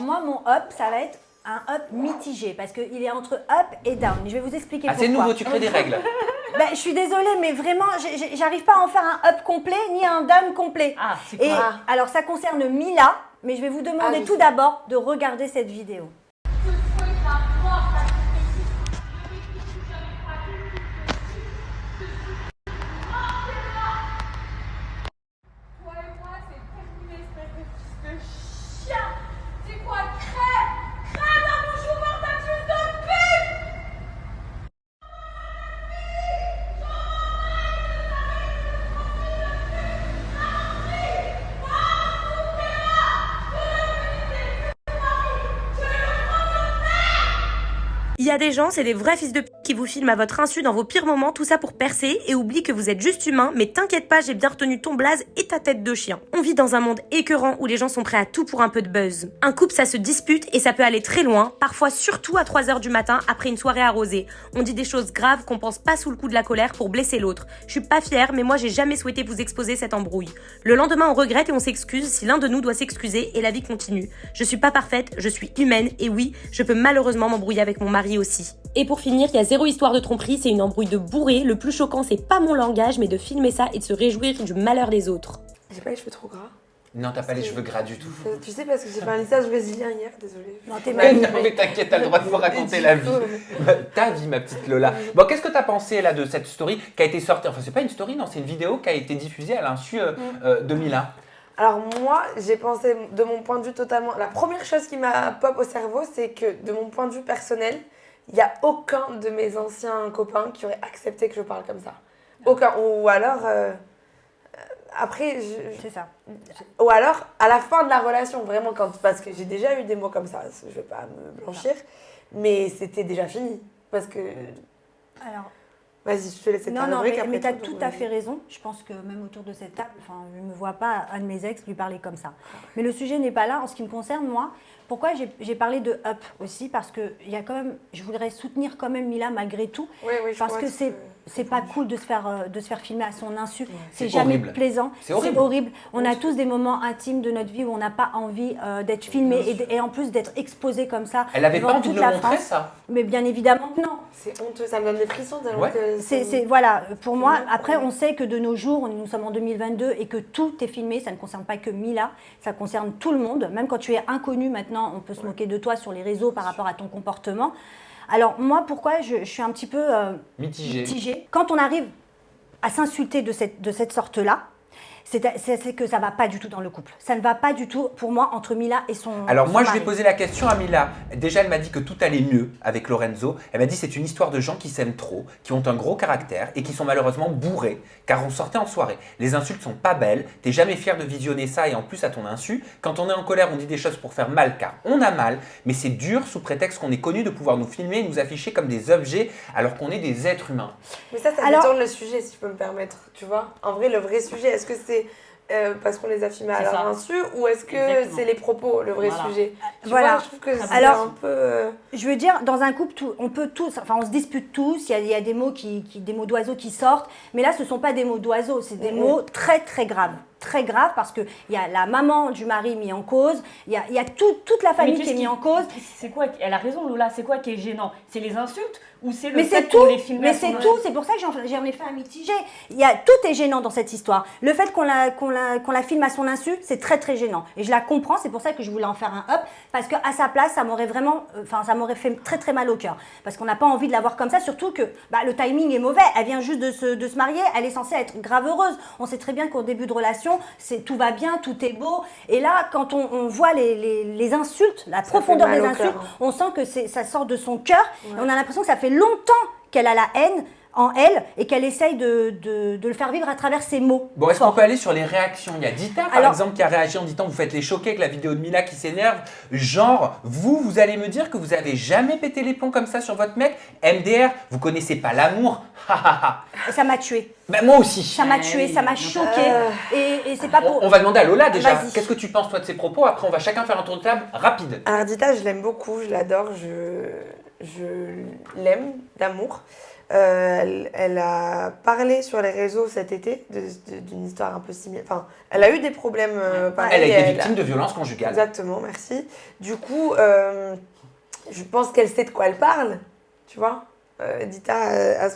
moi, mon up, ça va être un up mitigé parce qu'il est entre up et down. Je vais vous expliquer pourquoi. C'est nouveau, tu crées des règles. Ben, je suis désolée, mais vraiment, j'arrive pas à en faire un up complet ni un down complet. Ah, c'est quoi? Alors, ça concerne Mila, mais je vais vous demander tout d'abord de regarder cette vidéo. Il y a des gens, c'est des vrais fils de p*** qui vous filment à votre insu dans vos pires moments, tout ça pour percer et oublient que vous êtes juste humain, mais t'inquiète pas, j'ai bien retenu ton blaze et ta tête de chien. On vit dans un monde écœurant où les gens sont prêts à tout pour un peu de buzz. Un couple, ça se dispute et ça peut aller très loin, parfois surtout à 3h du matin après une soirée arrosée. On dit des choses graves qu'on pense pas sous le coup de la colère pour blesser l'autre. Je suis pas fière, mais moi j'ai jamais souhaité vous exposer cette embrouille. Le lendemain, on regrette et on s'excuse si l'un de nous doit s'excuser et la vie continue. Je suis pas parfaite, je suis humaine et oui, je peux malheureusement m'embrouiller avec mon mari aussi. Et pour finir, il y a zéro histoire de tromperie, c'est une embrouille de bourré. Le plus choquant, c'est pas mon langage, mais de filmer ça et de se réjouir du malheur des autres. J'ai pas les cheveux trop gras. Non, t'as pas les cheveux gras du tout. Tu sais, parce que j'ai fait un lissage brésilien hier, désolée. Non, t'es Mais mal. non, mais t'inquiète, t'as le droit de vous raconter la vie. Ta vie, ma petite Lola. Bon, qu'est-ce que t'as pensé là de cette story qui a été sortie? Enfin, c'est pas une story, non, c'est une vidéo qui a été diffusée à l'insu de Mila. Alors moi, j'ai pensé de mon point de vue totalement... La première chose qui m'a pop au cerveau, c'est que de mon point de vue personnel, il n'y a aucun de mes anciens copains qui aurait accepté que je parle comme ça. Aucun. Ou alors... après, C'est ça. Ou alors, à la fin de la relation, vraiment, parce que j'ai déjà eu des mots comme ça, je vais pas me blanchir, mais c'était déjà fini. Parce que... Alors... Vas-y, je te laisse Non, mais tu as tout à fait raison. Je pense que même autour de cette table, je ne me vois pas un de mes ex lui parler comme ça. Mais le sujet n'est pas là. En ce qui me concerne, moi, pourquoi j'ai parlé de up aussi? Parce que il y a quand même, je voudrais soutenir quand même Mila malgré tout. Oui, parce que c'est pas cool de se faire filmer à son insu. Ouais, c'est jamais horrible. Plaisant. C'est horrible. On a tous des moments intimes de notre vie où on n'a pas envie d'être filmé et en plus d'être exposé comme ça. Elle avait pas devant envie de toute le la montrer, France. ça? Mais bien évidemment que non. C'est honteux, ça me donne des frissons tellement Ouais. que... Voilà, pour moi, après on sait que de nos jours, nous sommes en 2022 et que tout est filmé, ça ne concerne pas que Mila, ça concerne tout le monde. Même quand tu es inconnu maintenant, on peut se moquer de toi sur les réseaux par rapport à ton comportement. Alors moi, pourquoi je suis un petit peu mitigée. Quand on arrive à s'insulter de cette sorte-là, c'est que ça ne va pas du tout dans le couple. Ça ne va pas du tout, pour moi, entre Mila et son Alors moi, je mari. vais poser la question à Mila. Déjà, elle m'a dit que tout allait mieux avec Lorenzo. Elle m'a dit c'est une histoire de gens qui s'aiment trop, qui ont un gros caractère et qui sont malheureusement bourrés, car on sortait en soirée. Les insultes sont pas belles, t'es jamais fier de visionner ça et en plus à ton insu. Quand on est en colère, on dit des choses pour faire mal, car on a mal, mais c'est dur sous prétexte qu'on est connu de pouvoir nous filmer et nous afficher comme des objets alors qu'on est des êtres humains. Mais ça détourne le sujet, si je peux me permettre, tu vois. En vrai, le vrai sujet, est-ce que c'est parce qu'on les a filmés à leur insu ou est-ce que c'est les propos, le vrai sujet? Tu vois, je trouve que c'est un peu... Je veux dire, dans un couple, on peut tous, on se dispute tous, il y a des mots des mots d'oiseaux qui sortent, mais là, ce ne sont pas des mots d'oiseaux, c'est des mots très, très graves. Très grave parce qu'il y a la maman du mari mis en cause, il y a toute la famille qui est mise en cause. C'est quoi? Elle a raison, Lola, c'est quoi qui est gênant? C'est les insultes ou c'est le mais fait c'est qu'on tout, les filme? mais c'est tout, c'est pour ça que j'en ai fait un mitigé. Tout est gênant dans cette histoire. Le fait qu'on la filme à son insu, c'est très très gênant. Et je la comprends, c'est pour ça que je voulais en faire un up, parce qu'à sa place, ça m'aurait fait très très mal au cœur. Parce qu'on n'a pas envie de la voir comme ça, surtout que le timing est mauvais. Elle vient juste de se marier, elle est censée être grave heureuse. On sait très bien qu'au début de relation, tout va bien, tout est beau. Et là, quand on voit les insultes, la profondeur des insultes, on sent que ça sort de son cœur. Ouais. Et on a l'impression que ça fait longtemps qu'elle a la haine en elle et qu'elle essaye de le faire vivre à travers ses mots. Bon, est-ce qu'on peut aller sur les réactions? Il y a Dita, par exemple, qui a réagi en disant « Vous faites les choquer avec la vidéo de Mila qui s'énerve. » Genre, vous allez me dire que vous avez jamais pété les plombs comme ça sur votre mec? MDR, vous connaissez pas l'amour? Ça m'a tué. Ben, moi aussi. Ça m'a tué, ça m'a choqué. Et c'est pas pour... On va demander à Lola déjà. Qu'est-ce que tu penses toi de ses propos? Après, on va chacun faire un tour de table rapide. Alors Dita, je l'aime beaucoup, je l'adore, je l'aime d'amour. Elle a parlé sur les réseaux cet été d'une histoire un peu similaire. Enfin, elle a eu des problèmes pareils. Elle a été victime de violences conjugales. Exactement, merci. Du coup, je pense qu'elle sait de quoi elle parle, tu vois. Dita,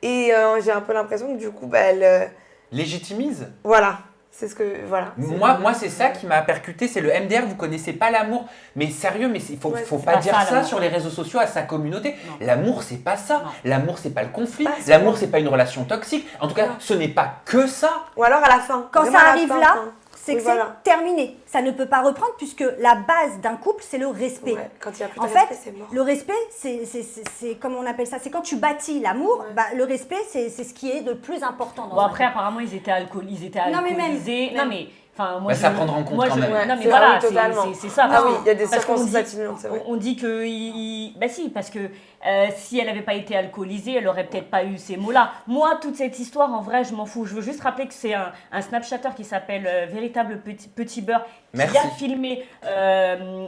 et j'ai un peu l'impression que du coup, elle... Légitimise. Voilà. C'est ce que voilà. Moi c'est ça qui m'a percuté, c'est le MDR, vous connaissez pas l'amour. Mais sérieux, mais il faut pas dire ça sur les réseaux sociaux à sa communauté. L'amour c'est pas ça. L'amour c'est pas le conflit. L'amour c'est pas une relation toxique. En tout cas, ce n'est pas que ça. Ou alors à la fin. Quand ça arrive là, c'est que c'est terminé. Ça ne peut pas reprendre puisque la base d'un couple, c'est le respect. Ouais, quand il y a plus de respect, c'est mort. Le respect, c'est comment on appelle ça, c'est quand tu bâtis l'amour, le respect, c'est ce qui est le plus important dans après, apparemment, ils étaient alcoolisés. Non, mais enfin, moi, ça prendre en compte quand même. Non, mais voilà, totalement. C'est ça. Ah oui, il y a des circonstances atténuantes, c'est vrai. On dit que... Bah si, parce que si elle n'avait pas été alcoolisée, elle n'aurait peut-être pas eu ces mots-là. Moi, toute cette histoire, en vrai, je m'en fous. Je veux juste rappeler que c'est un Snapchatter qui s'appelle Véritable Petit Beurre qui a filmé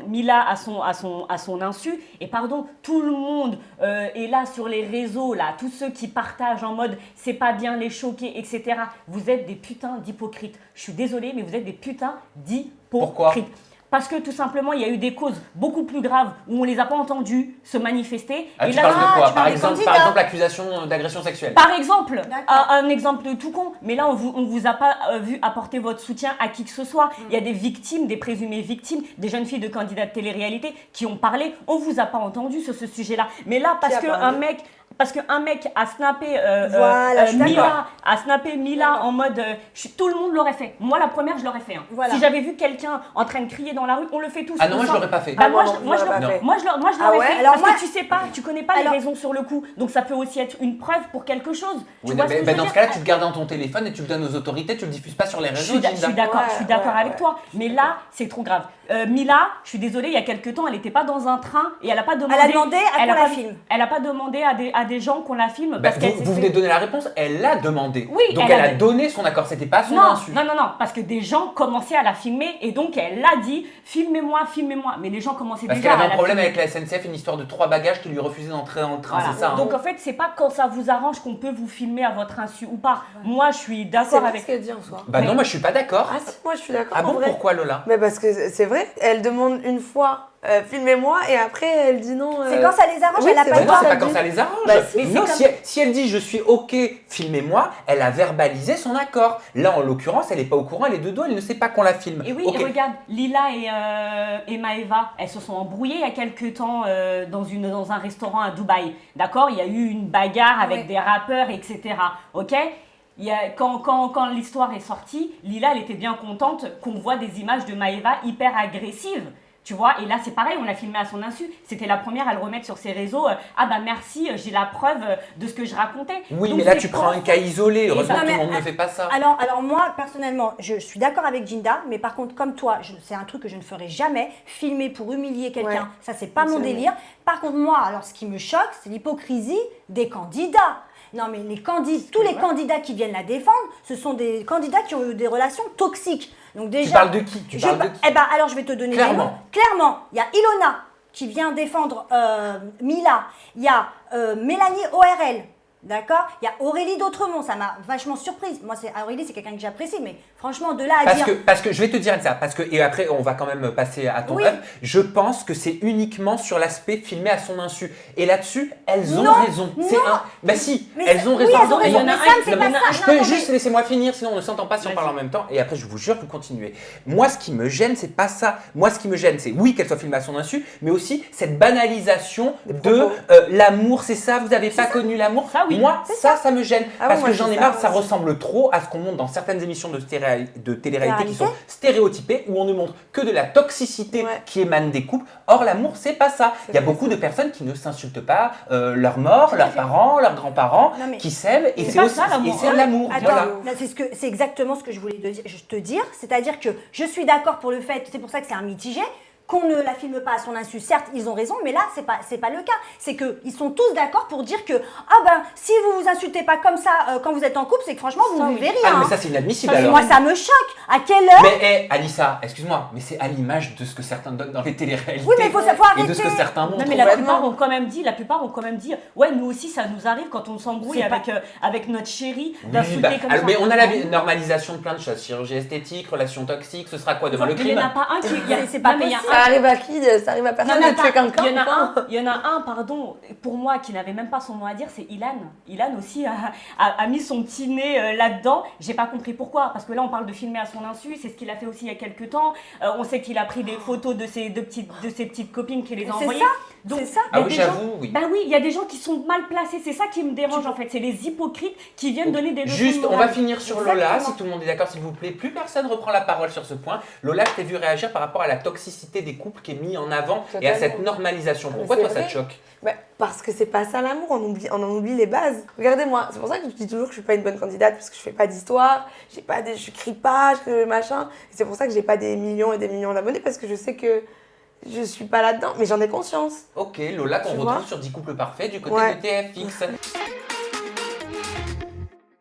Mila à son insu. Et pardon, tout le monde est là sur les réseaux, là, tous ceux qui partagent en mode « c'est pas bien, les choquer », etc. Vous êtes des putains d'hypocrites. Je suis désolée, mais vous êtes des putains d'hypocrites. Pourquoi ? Parce que tout simplement, il y a eu des causes beaucoup plus graves où on ne les a pas entendus se manifester. Ah, tu parles de quoi? Par exemple, l'accusation d'agression sexuelle. Par exemple, un exemple tout con, mais là, on vous a pas vu apporter votre soutien à qui que ce soit. Il y a des victimes, des présumées victimes, des jeunes filles de candidats de télé-réalité qui ont parlé. On ne vous a pas entendu sur ce sujet-là. Mais là, parce qu'un mec a snappé Mila en mode tout le monde l'aurait fait. Moi la première je l'aurais fait. Si j'avais vu quelqu'un en train de crier dans la rue, on le fait tous. Ah non, moi je l'aurais pas fait. Moi je l'aurais fait. Alors parce que tu sais pas, tu connais pas les raisons sur le coup. Donc ça peut aussi être une preuve pour quelque chose. Oui, dans ce cas-là, tu le gardes dans ton téléphone et tu le donnes aux autorités, tu le diffuses pas sur les réseaux. Je suis d'accord avec toi. Mais là, c'est trop grave. Mila, je suis désolée, il y a quelques temps, elle n'était pas dans un train et elle a pas demandé. Elle a demandé à qu'on la filme. Elle a pas demandé à des gens qu'on la filme. Vous venez de donner la réponse, elle l'a demandé. Oui, donc elle a donné son accord, c'était pas son insu. Non, parce que des gens commençaient à la filmer et donc elle a dit filmez-moi. Mais les gens commençaient parce déjà qu'elle avait un problème avec la SNCF, une histoire de 3 bagages qui lui refusaient d'entrer dans le train, c'est ça. Donc en fait, c'est pas quand ça vous arrange qu'on peut vous filmer à votre insu ou pas. Moi, je suis d'accord avec. C'est ce qu'elle dit en soi. Non, moi je suis pas d'accord. Ah si, moi je suis d'accord. Ah bon, pourquoi Lola? Mais parce que c'est vrai, elle demande une fois filmez-moi et après elle dit non. C'est quand ça les arrange, elle a pas c'est le droit. pas quand ça les arrange. Non, si elle dit je suis ok, filmez-moi, elle a verbalisé son accord. Là en l'occurrence, elle est pas au courant, elle est de dos, elle ne sait pas qu'on la filme. Et oui, et regarde, Lila et Maëva, elles se sont embrouillées il y a quelques temps dans un restaurant à Dubaï. D'accord, il y a eu une bagarre avec des rappeurs, etc. Ok. Quand l'histoire est sortie, Lila, elle était bien contente qu'on voit des images de Maëva hyper agressives. Tu vois, et là c'est pareil, on l'a filmé à son insu. C'était la première à le remettre sur ses réseaux. Ah bah merci, j'ai la preuve de ce que je racontais. Oui, donc, mais là tu prends un cas isolé. Heureusement que tout le monde ne fait pas ça. Alors moi, personnellement, je suis d'accord avec Ginda, mais par contre, comme toi, c'est un truc que je ne ferai jamais. Filmer pour humilier quelqu'un, ça c'est pas mon délire. Par contre, moi, alors ce qui me choque, c'est l'hypocrisie des candidats. Non mais tous les candidats qui viennent la défendre, ce sont des candidats qui ont eu des relations toxiques. Donc déjà, tu parles de qui? Alors je vais te donner des noms. Clairement, il y a Ilona qui vient défendre Mila. Il y a Mélanie ORL. D'accord? Il y a Aurélie d'Autremont, ça m'a vachement surprise. Moi, Aurélie, c'est quelqu'un que j'apprécie, mais franchement, de là à dire... Parce que je vais te dire ça, et après, on va quand même passer à ton œuvre. Je pense que c'est uniquement sur l'aspect filmé à son insu. Et là-dessus, elles ont raison. Elles ont raison. Il y en a un. Je peux juste laisser-moi finir, sinon on ne s'entend pas si on parle en même temps. Et après, je vous jure, vous continuez. Moi, ce qui me gêne, c'est pas ça. Moi, ce qui me gêne, c'est oui, qu'elle soit filmée à son insu, mais aussi cette banalisation de l'amour, c'est ça, vous n'avez pas connu l'amour. Moi, ça me gêne. Parce que j'en ai marre, ça ressemble trop à ce qu'on montre dans certaines émissions de télé-réalité qui sont stéréotypées, où on ne montre que de la toxicité qui émane des couples. Or, l'amour, c'est pas ça. Il y a beaucoup de personnes qui ne s'insultent pas, leurs morts, leurs parents, leurs grands-parents, qui s'aiment, et c'est l'amour. C'est exactement ce que je voulais te dire. C'est-à-dire que je suis d'accord pour le fait, c'est pour ça que c'est un mitigé, qu'on ne la filme pas à son insu. Certes, ils ont raison, mais là, c'est pas le cas. C'est qu'ils sont tous d'accord pour dire que, ah ben, si vous vous insultez pas comme ça quand vous êtes en couple, c'est que franchement, vous ne vivez rien. Ah, mais hein. ça, c'est inadmissible Parce que alors. moi, ça me choque. À quelle heure Mais Alissa, excuse-moi, mais c'est à l'image de ce que certains donnent dans les téléréalités. Oui, mais il faut et arrêter. de ce que certains montrent. Non mais la Complètement. plupart ont quand même dit, ouais nous aussi ça nous arrive quand on s'embrouille avec notre chérie d'insulter Bah, comme alors, ça. mais on a la normalisation de plein de choses, chirurgie esthétique, relations toxiques, ce sera quoi devant le Il n'y crime? en a pas un qui... C'est pas Non, mais il y a possible. Ça arrive à qui? Ça arrive à personne de tuer quelqu'un? Il y en a un, pardon, pour moi, qui n'avait même pas son mot à dire, c'est Ilan. Ilan aussi a mis son petit nez là-dedans. J'ai pas compris pourquoi, parce que là, on parle de filmer à son insu, c'est ce qu'il a fait aussi il y a quelques temps. On sait qu'il a pris des photos de ses petites copines qui les a C'est envoyées. ça. Donc, C'est ça. il y a Ah oui, des j'avoue, gens- oui. Bah oui, il y a des gens qui sont mal placés. C'est ça qui me dérange en fait. C'est les hypocrites qui viennent donner des leçons. Juste, de on va morale. finir sur Lola, si tout le monde est d'accord, s'il vous plaît. Plus personne reprend la parole sur ce point. Lola, je t'ai vu réagir par rapport à la toxicité des couples qui est mise en avant et à Totalement. cette normalisation. mais Pourquoi c'est toi, ça te vrai. choque? Bah, parce que c'est pas ça l'amour, on en oublie les bases. Regardez-moi, c'est pour ça que je dis toujours que je suis pas une bonne candidate, parce que je fais pas d'histoire, je crie pas, machin. Et c'est pour ça que j'ai pas des millions et des millions d'abonnés, parce que je sais que je suis pas là-dedans, mais j'en ai conscience. Ok, Lola, qu'on Tu retrouve vois sur 10 couples parfaits du côté Ouais. de TFX.